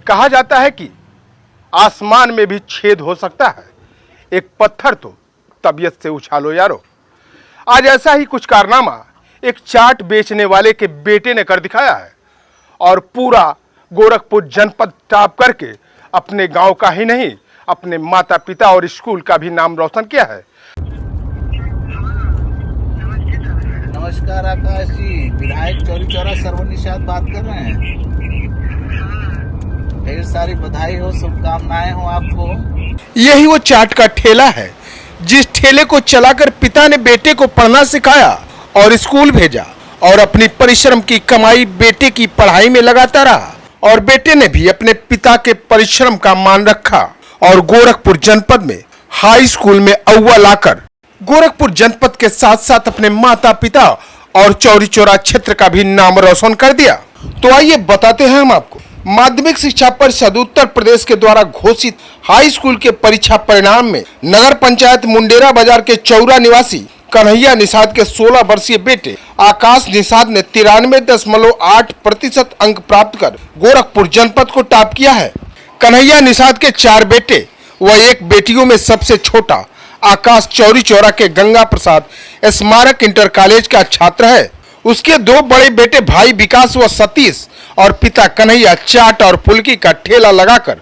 कहा जाता है कि आसमान में भी छेद हो सकता है, एक पत्थर तो तबीयत से उछालो यारो। आज ऐसा ही कुछ कारनामा एक चाट बेचने वाले के बेटे ने कर दिखाया है और पूरा गोरखपुर जनपद टॉप करके अपने गांव का ही नहीं, अपने माता पिता और स्कूल का भी नाम रोशन किया है। नमस्कार आकाश जी, विधायक चौरी चौरा सरवन निषाद बात कर रहे हैं। ढेर सारी बधाई हो, शुभकामनाएं हो आपको। यही वो चाट का ठेला है जिस ठेले को चलाकर पिता ने बेटे को पढ़ना सिखाया और स्कूल भेजा और अपनी परिश्रम की कमाई बेटे की पढ़ाई में लगाता रहा और बेटे ने भी अपने पिता के परिश्रम का मान रखा और गोरखपुर जनपद में हाई स्कूल में अव्वल लाकर गोरखपुर जनपद के साथ साथ अपने माता पिता और चौरी चौरा क्षेत्र का भी नाम रोशन कर दिया। तो आइए बताते हैं हम आपको माध्यमिक शिक्षा परिषद उत्तर प्रदेश के द्वारा घोषित हाई स्कूल के परीक्षा परिणाम में नगर पंचायत मुंडेरा बाजार के चौरा निवासी कन्हैया निषाद के 16 वर्षीय बेटे आकाश निषाद ने 93.8% अंक प्राप्त कर गोरखपुर जनपद को टॉप किया है। कन्हैया निषाद के 4 बेटे व 1 बेटियों में सबसे छोटा आकाश चौरी चौरा के गंगा प्रसाद स्मारक इंटर कॉलेज का छात्र है। उसके 2 बड़े बेटे भाई विकास व सतीश और पिता कन्हैया चाट और फुल्की का ठेला लगाकर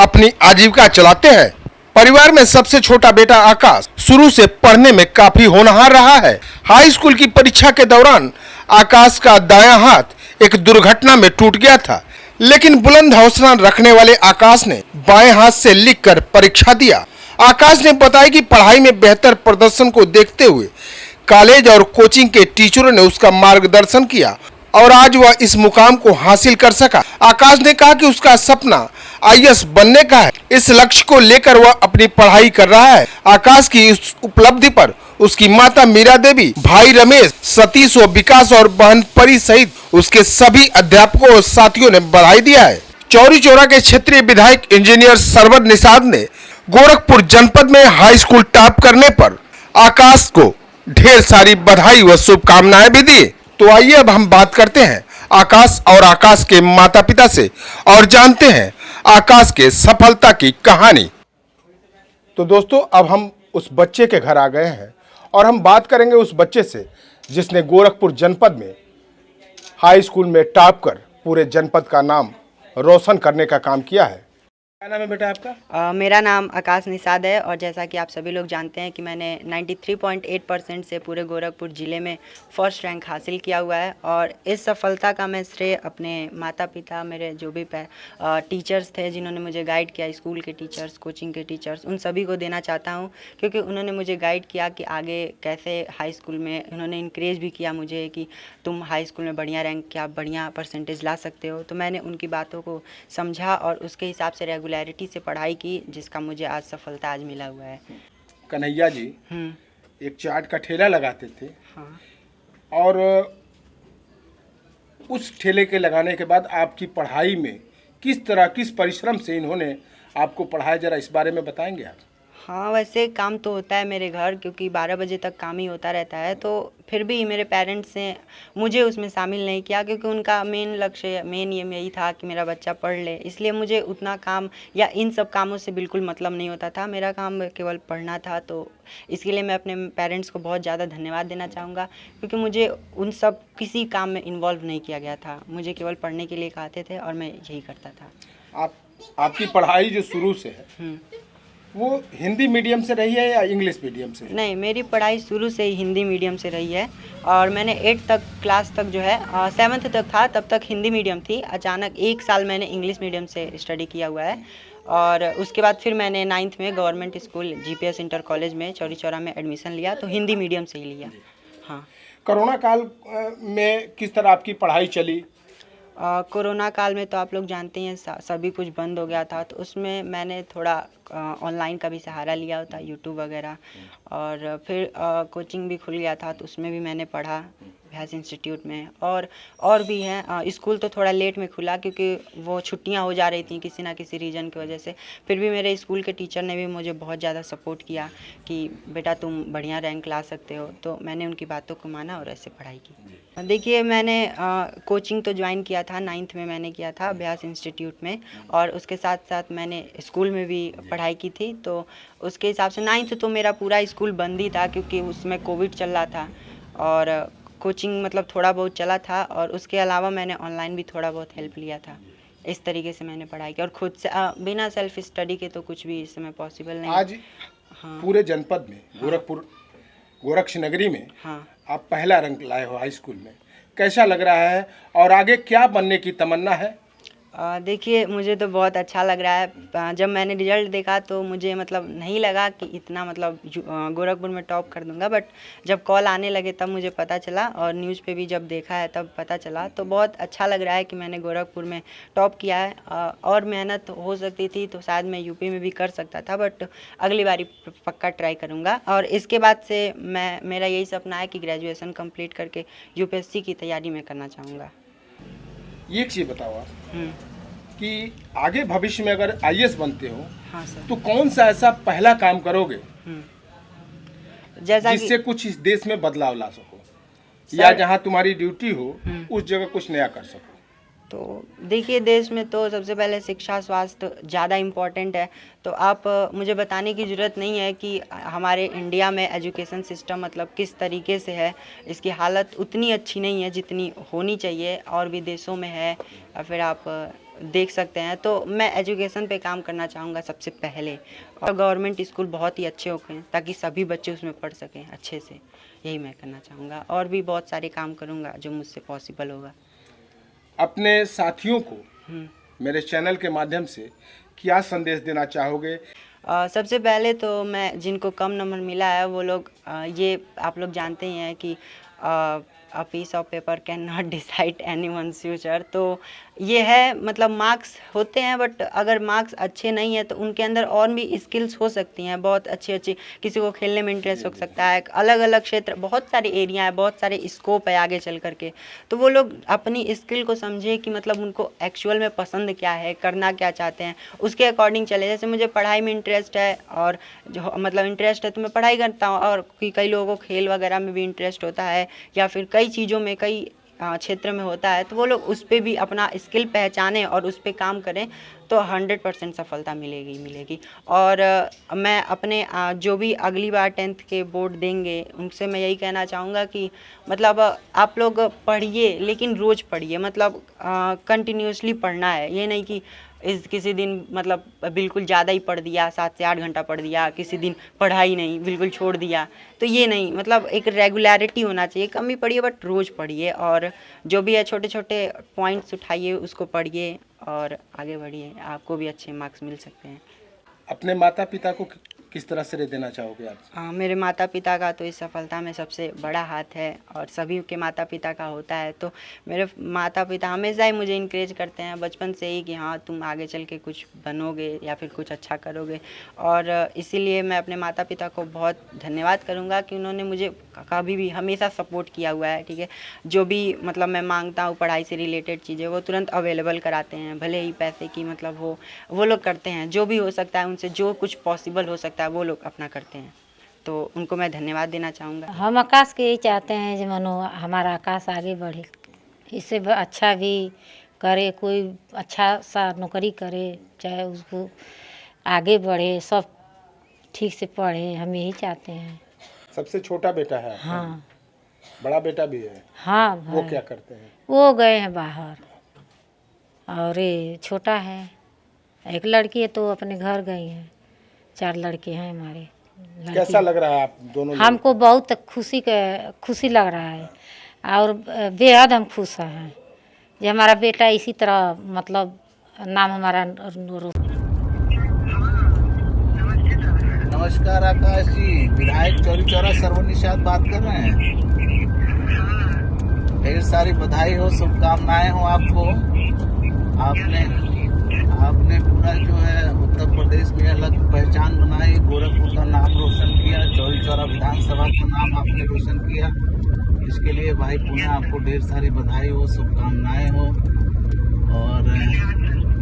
अपनी आजीविका चलाते हैं। परिवार में सबसे छोटा बेटा आकाश शुरू से पढ़ने में काफी होनहार रहा है। हाई स्कूल की परीक्षा के दौरान आकाश का दायां हाथ एक दुर्घटना में टूट गया था, लेकिन बुलंद हौसला रखने वाले आकाश ने बाएं हाथ से लिखकर परीक्षा दिया। आकाश ने बताया कि पढ़ाई में बेहतर प्रदर्शन को देखते हुए कॉलेज और कोचिंग के टीचरों ने उसका मार्गदर्शन किया और आज वह इस मुकाम को हासिल कर सका। आकाश ने कहा कि उसका सपना आईएएस बनने का है। इस लक्ष्य को लेकर वह अपनी पढ़ाई कर रहा है। आकाश की इस उपलब्धि पर उसकी माता मीरा देवी, भाई रमेश, सतीश व विकास और बहन परी सहित उसके सभी अध्यापकों और साथियों ने बधाई दिया है। चौरी चौरा के क्षेत्रीय विधायक इंजीनियर सरवन निषाद ने गोरखपुर जनपद में हाई स्कूल टॉप करने पर आकाश को ढेर सारी बधाई व शुभकामनाएं भी दी। तो आइए अब हम बात करते हैं आकाश और आकाश के माता पिता से और जानते हैं आकाश के सफलता की कहानी। तो दोस्तों, अब हम उस बच्चे के घर आ गए हैं और हम बात करेंगे उस बच्चे से जिसने गोरखपुर जनपद में हाई स्कूल में टॉप कर पूरे जनपद का नाम रोशन करने का काम किया है। क्या नाम है बेटा आपका? मेरा नाम आकाश निषाद है और जैसा कि आप सभी लोग जानते हैं कि मैंने 93.8% से पूरे गोरखपुर ज़िले में फर्स्ट रैंक हासिल किया हुआ है और इस सफलता का मैं श्रेय अपने माता पिता, मेरे जो भी टीचर्स थे जिन्होंने मुझे गाइड किया, स्कूल के टीचर्स, कोचिंग के टीचर्स, उन सभी को देना चाहता हूं, क्योंकि उन्होंने मुझे गाइड किया कि आगे कैसे हाई स्कूल में, उन्होंने इनक्रेज भी किया मुझे कि तुम हाई स्कूल में बढ़िया रैंक किया, बढ़िया परसेंटेज ला सकते हो। तो मैंने उनकी बातों को समझा और उसके हिसाब से रेगुलरिटी से पढ़ाई की, जिसका मुझे आज सफलता आज मिला हुआ है। कन्हैया जी एक चाट का ठेला लगाते थे। हाँ। और उस ठेले के लगाने के बाद आपकी पढ़ाई में किस तरह, किस परिश्रम से इन्होंने आपको पढ़ाया, जरा इस बारे में बताएंगे आप? हाँ, वैसे काम तो होता है मेरे घर, क्योंकि 12 बजे तक काम ही होता रहता है, तो फिर भी मेरे पेरेंट्स ने मुझे उसमें शामिल नहीं किया, क्योंकि उनका मेन लक्ष्य, मेन ये यही था कि मेरा बच्चा पढ़ ले। इसलिए मुझे उतना काम या इन सब कामों से बिल्कुल मतलब नहीं होता था, मेरा काम केवल पढ़ना था। तो इसके लिए मैं अपने पेरेंट्स को बहुत ज़्यादा धन्यवाद देना चाहूँगा, क्योंकि मुझे उन सब किसी काम में इन्वॉल्व नहीं किया गया था, मुझे केवल पढ़ने के लिए कहते थे और मैं यही करता था। आपकी पढ़ाई जो शुरू से है वो हिंदी मीडियम से रही है या इंग्लिश मीडियम से? नहीं, मेरी पढ़ाई शुरू से ही हिंदी मीडियम से रही है और मैंने 8 तक क्लास तक जो है 7th तक था, तब तक हिंदी मीडियम थी। अचानक 1 साल मैंने इंग्लिश मीडियम से स्टडी किया हुआ है और उसके बाद फिर मैंने 9th में government school GPS inter college में चौरी चौरा में एडमिशन लिया, तो हिंदी मीडियम से ही लिया। हाँ। कोरोना काल में किस तरह आपकी पढ़ाई चली? कोरोना काल में तो आप लोग जानते हैं सभी कुछ बंद हो गया था, तो उसमें मैंने थोड़ा ऑनलाइन का भी सहारा लिया होता, यूट्यूब वगैरह, और फिर कोचिंग भी खुल गया था तो उसमें भी मैंने पढ़ा। अभ्यास इंस्टीट्यूट में, और भी हैं। स्कूल तो थोड़ा लेट में खुला क्योंकि वो छुट्टियां हो जा रही थी किसी ना किसी रीज़न की वजह से। फिर भी मेरे स्कूल के टीचर ने भी मुझे बहुत ज़्यादा सपोर्ट किया कि बेटा तुम बढ़िया रैंक ला सकते हो, तो मैंने उनकी बातों को माना और ऐसे पढ़ाई की। देखिए मैंने कोचिंग तो ज्वाइन किया था, 9th में मैंने किया था अभ्यास इंस्टीट्यूट में, और उसके साथ साथ मैंने स्कूल में भी पढ़ाई की थी। तो उसके हिसाब से 9th तो मेरा पूरा स्कूल बंद ही था क्योंकि उसमें कोविड चल रहा था, और कोचिंग मतलब थोड़ा बहुत चला था, और उसके अलावा मैंने ऑनलाइन भी थोड़ा बहुत हेल्प लिया था। इस तरीके से मैंने पढ़ाई की, और खुद से बिना सेल्फ स्टडी के तो कुछ भी इस समय पॉसिबल नहीं। आज हाँ पूरे जनपद में गोरक्ष नगरी में हाँ। आप पहला रैंक लाए हो हाई स्कूल में, कैसा लग रहा है और आगे क्या बनने की तमन्ना है? देखिए मुझे तो बहुत अच्छा लग रहा है। जब मैंने रिजल्ट देखा तो मुझे मतलब नहीं लगा कि इतना मतलब गोरखपुर में टॉप कर दूंगा, बट जब कॉल आने लगे तब मुझे पता चला, और न्यूज़ पे भी जब देखा है तब पता चला। तो बहुत अच्छा लग रहा है कि मैंने गोरखपुर में टॉप किया है। और मेहनत हो सकती थी तो शायद मैं यूपी में भी कर सकता था, बट अगली बारी पक्का ट्राई करूँगा। और इसके बाद से मेरा यही सपना है कि ग्रेजुएशन कंप्लीट करके यूपीएससी की तैयारी मैं करना चाहूँगा। एक चीज बताओ आप कि आगे भविष्य में अगर आईएएस बनते हो हाँ सर। तो कौन सा ऐसा पहला काम करोगे जैसा जिससे कुछ इस देश में बदलाव ला सको, या जहां तुम्हारी ड्यूटी हो उस जगह कुछ नया कर सको? तो देखिए देश में तो सबसे पहले शिक्षा स्वास्थ्य ज़्यादा इम्पोर्टेंट है। तो आप मुझे बताने की ज़रूरत नहीं है कि हमारे इंडिया में एजुकेशन सिस्टम मतलब किस तरीके से है। इसकी हालत उतनी अच्छी नहीं है जितनी होनी चाहिए, और भी देशों में है, या फिर आप देख सकते हैं। तो मैं एजुकेशन पे काम करना चाहूँगा सबसे पहले, और गवर्नमेंट स्कूल बहुत ही अच्छे हों ताकि सभी बच्चे उसमें पढ़ सकें अच्छे से, यही मैं करना चाहूँगा। और भी बहुत सारे काम करूँगा जो मुझसे पॉसिबल होगा। अपने साथियों को मेरे चैनल के माध्यम से क्या संदेश देना चाहोगे? सबसे पहले तो मैं जिनको कम नंबर मिला है वो लोग ये आप लोग जानते ही हैं कि a piece of paper can not decide anyone's future. तो ये है मतलब मार्क्स होते हैं, बट अगर मार्क्स अच्छे नहीं है तो उनके अंदर और भी स्किल्स हो सकती हैं बहुत अच्छी अच्छी। किसी को खेलने में इंटरेस्ट हो सकता है, अलग अलग क्षेत्र, बहुत सारे एरिया है, बहुत सारे स्कोप है आगे चल करके। तो वो लोग अपनी स्किल को समझे कि मतलब उनको एक्चुअल में पसंद क्या है, करना क्या चाहते हैं, उसके अकॉर्डिंग चले। जैसे मुझे पढ़ाई में इंटरेस्ट है, और जो मतलब इंटरेस्ट है तो मैं पढ़ाई करता हूँ, और कई लोगों को खेल वगैरह में भी इंटरेस्ट होता है, या फिर कई चीज़ों में कई क्षेत्र में होता है। तो वो लोग उस पर भी अपना स्किल पहचानें और उस पर काम करें तो 100% सफलता मिलेगी। और मैं अपने जो भी अगली बार 10th के बोर्ड देंगे उनसे मैं यही कहना चाहूँगा कि मतलब आप लोग पढ़िए, लेकिन रोज़ पढ़िए, मतलब कंटिन्यूसली पढ़ना है। ये नहीं कि किसी दिन मतलब बिल्कुल ज़्यादा ही पढ़ दिया, 7 से 8 घंटा पढ़ दिया, किसी दिन पढ़ा ही नहीं, बिल्कुल छोड़ दिया, तो ये नहीं। मतलब एक रेगुलरिटी होना चाहिए, कम ही पढ़िए बट रोज़ पढ़िए, और जो भी है छोटे छोटे पॉइंट्स उठाइए, उसको पढ़िए और आगे बढ़िए, आपको भी अच्छे मार्क्स मिल सकते हैं। अपने माता पिता को किस तरह से देना चाहोगे आप? मेरे माता पिता का तो इस सफलता में सबसे बड़ा हाथ है, और सभी के माता पिता का होता है। तो मेरे माता पिता हमेशा ही मुझे इनकरेज करते हैं बचपन से ही कि हाँ तुम आगे चल के कुछ बनोगे या फिर कुछ अच्छा करोगे। और इसीलिए मैं अपने माता पिता को बहुत धन्यवाद करूँगा कि उन्होंने मुझे कभी भी हमेशा सपोर्ट किया हुआ है। ठीक है, जो भी मतलब मैं मांगता हूँ पढ़ाई से रिलेटेड चीज़ें वो तुरंत अवेलेबल कराते हैं, भले ही पैसे की मतलब वो लोग करते हैं, जो भी हो सकता है उनसे जो कुछ पॉसिबल हो सकता है वो लोग अपना करते हैं। तो उनको मैं धन्यवाद देना चाहूँगा। हम आकाश के यही चाहते हैं जो मानो हमारा आकाश आगे बढ़े, इससे अच्छा भी करे, कोई अच्छा सा नौकरी करे, चाहे उसको आगे बढ़े, सब ठीक से पढ़े, हम यही चाहते हैं। सबसे छोटा बेटा है? हाँ। बड़ा बेटा भी है? हाँ वो भाई। क्या करते हैं? वो गए हैं बाहर, और ये छोटा है, एक लड़की है तो अपने घर गई है। 4 लड़के हैं हमारे। कैसा लग रहा है आप दोनों? हमको बहुत खुशी लग रहा है, और बेहद हम खुश हैं जो हमारा बेटा इसी तरह मतलब नाम हमारा नमस्कार आकाश जी, विधायक चौरी चौरा सरवन निषाद बात कर रहे हैं। ढेर सारी बधाई हो, शुभकामनाएं हो आपको। आपने पूरा जो है उत्तर प्रदेश में अलग पहचान बनाई, गोरखपुर का नाम रोशन किया, चौरी चौरा विधानसभा का नाम आपने रोशन किया। इसके लिए भाई पुनः आपको ढेर सारी बधाई हो, शुभकामनाएं हो। और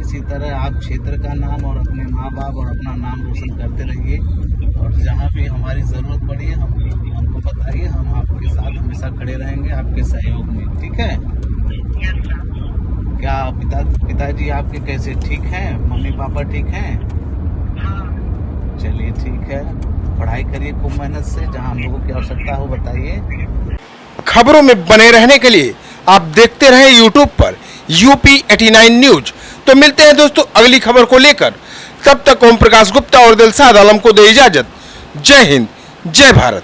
इसी तरह आप क्षेत्र का नाम और अपने माँ बाप और अपना नाम रोशन करते रहिए। और जहाँ भी हमारी ज़रूरत पड़ी है हमको बताइए, हम आपके साथ हमेशा खड़े रहेंगे आपके सहयोग में, ठीक है। क्या पिताजी आपके कैसे, ठीक हैं? मम्मी पापा ठीक हैं? चलिए ठीक है, पढ़ाई करिए खूब मेहनत से, जहाँ हम लोगों की आवश्यकता हो बताइए। खबरों में बने रहने के लिए आप देखते रहे YouTube पर UP 89 न्यूज। तो मिलते हैं दोस्तों अगली खबर को लेकर, तब तक ओम प्रकाश गुप्ता और दिलशाद आलम को दे इजाजत। जय हिंद, जय भारत।